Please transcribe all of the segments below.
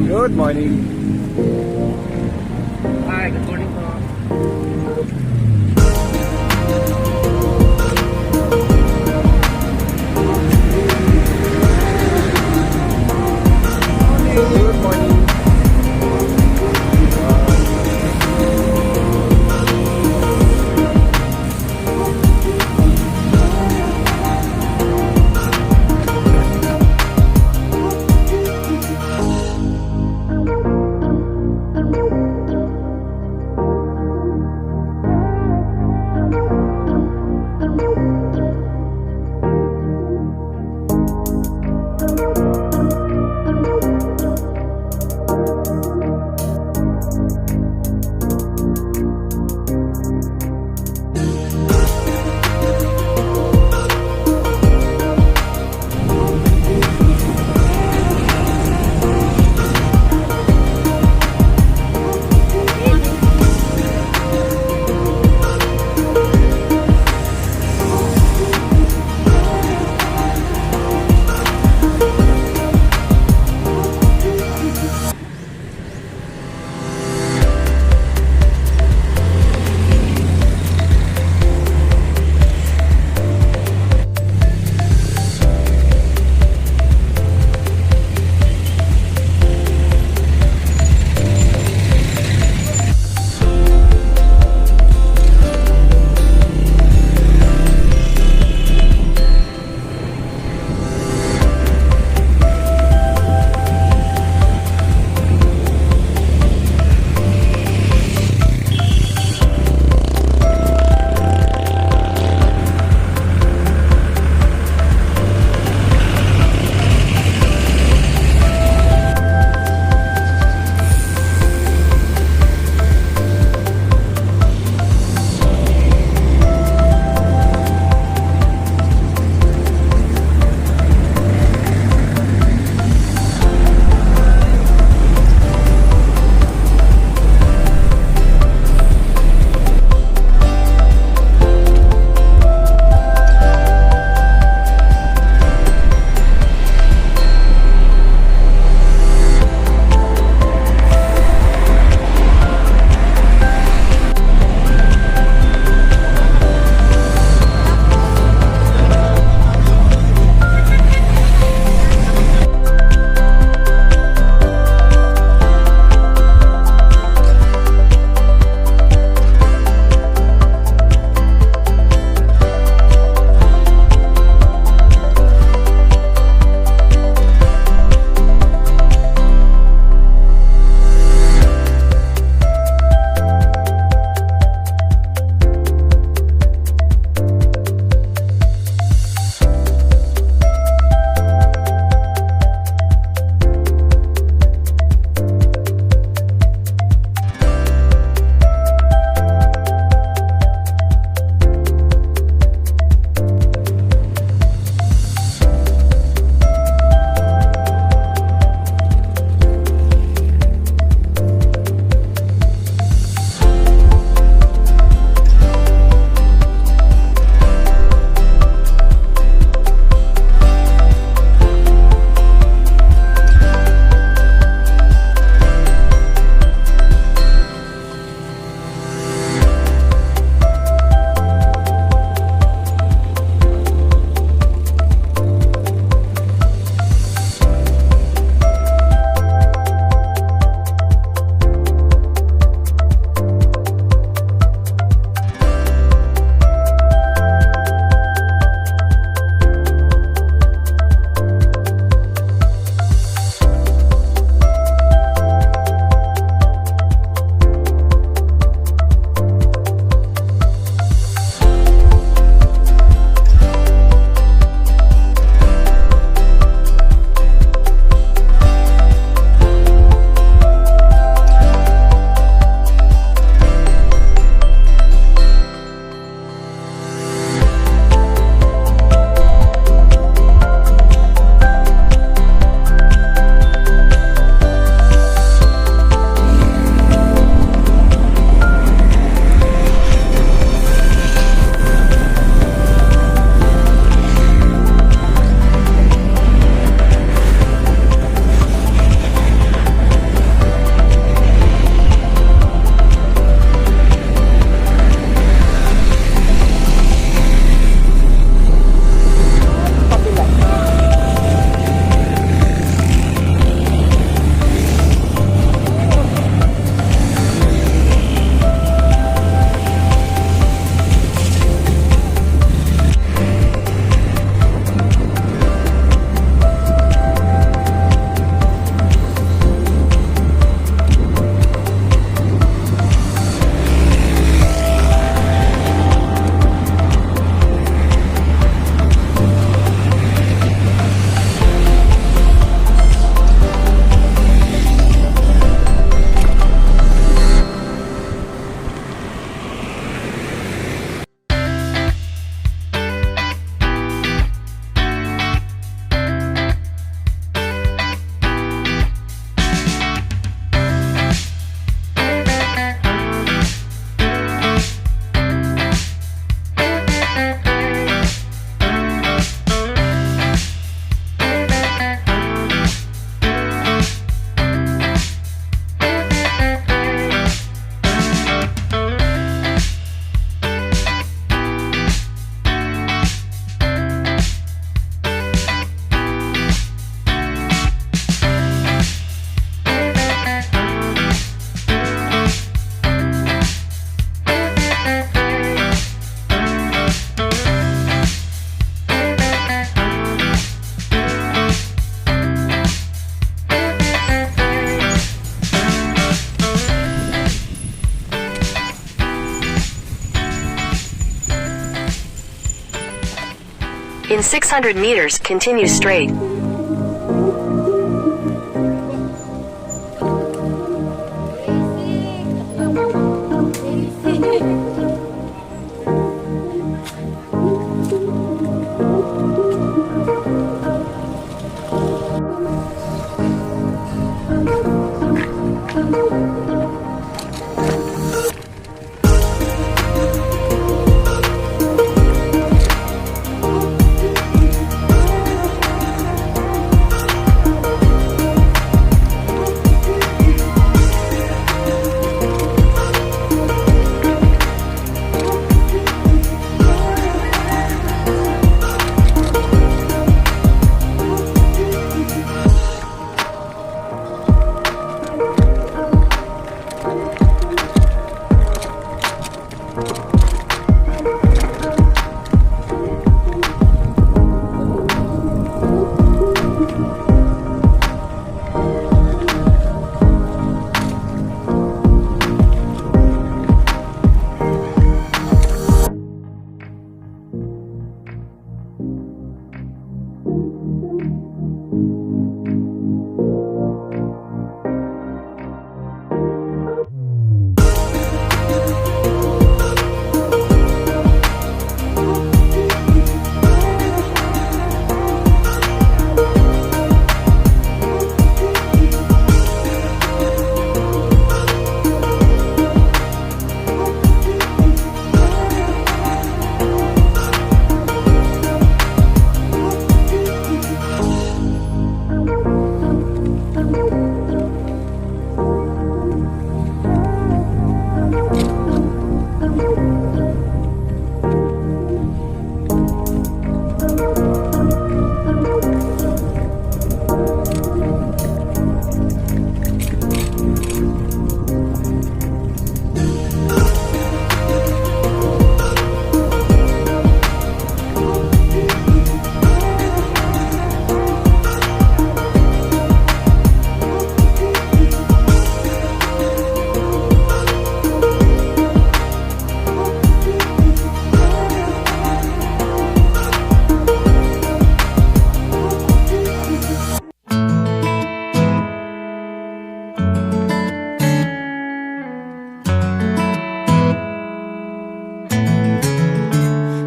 Good morning. Hi, good morning po. Good morning. In 600 meters, continue straight.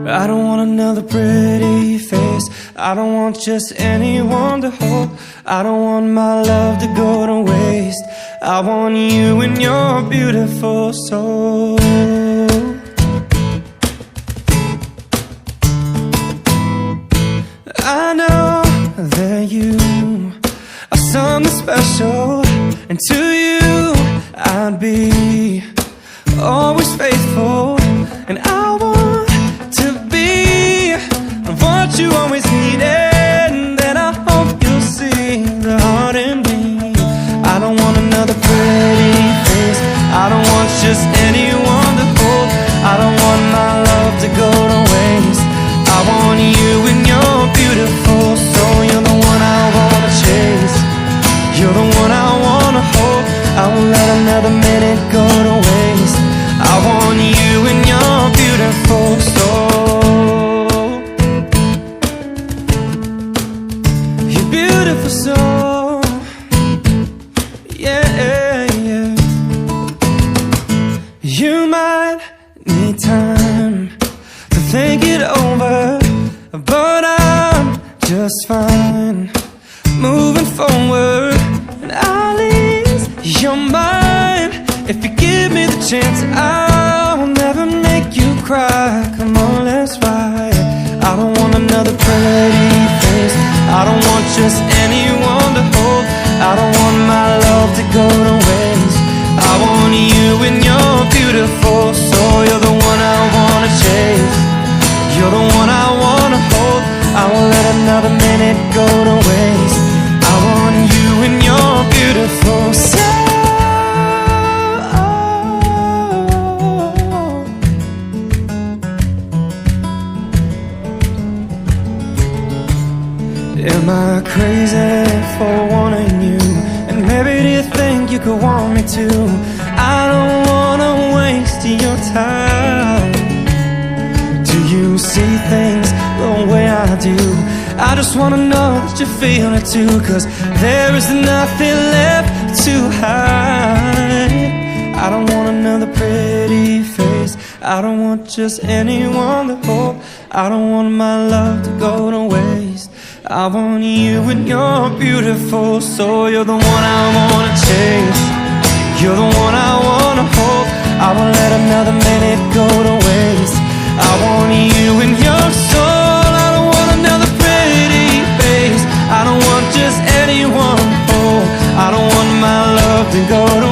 I don't want another pretty face. I don't want just anyone to hold. I don't want my love to go to waste. I want you and your beautiful soul. I know that you are something special, and to you I'd be always faithful. And I want to be what you always needed, and then I hope you'll see the heart in me. I don't want another pretty face. I don't want just anyone to hold. I don't want my love to go to waste. I want you and your beautiful soul. You're the one I wanna chase. You're the one I wanna hold. I won't let another minute go to waste. I want you and your beautiful soul. Your beautiful soul. Yeah, yeah. You might need time to think it over, but I'm just fine moving forward. And I'll ease your mind if you give me the chance. I'll never make you cry. Come on, let's ride. I don't want another pretty face. I don't want just anyone to hold. I don't want my love to go to waste. I want you and your beautiful soul. You're the one I wanna chase. You're the one I wanna hold. I won't let another minute go to waste. I want you and your beautiful soul. Am I crazy for wanting you? And maybe do you think you just wanna know that you feel it too, 'cause there is nothing left to hide. I don't want another pretty face, I don't want just anyone to hold. I don't want my love to go to waste. I want you and you're beautiful, so you're the one I wanna chase. You're the one I wanna hold. I won't let another minute go to waste. I want you and your soul. I don't want another pretty face, I don't want just anyone. Oh, I don't want my love to go to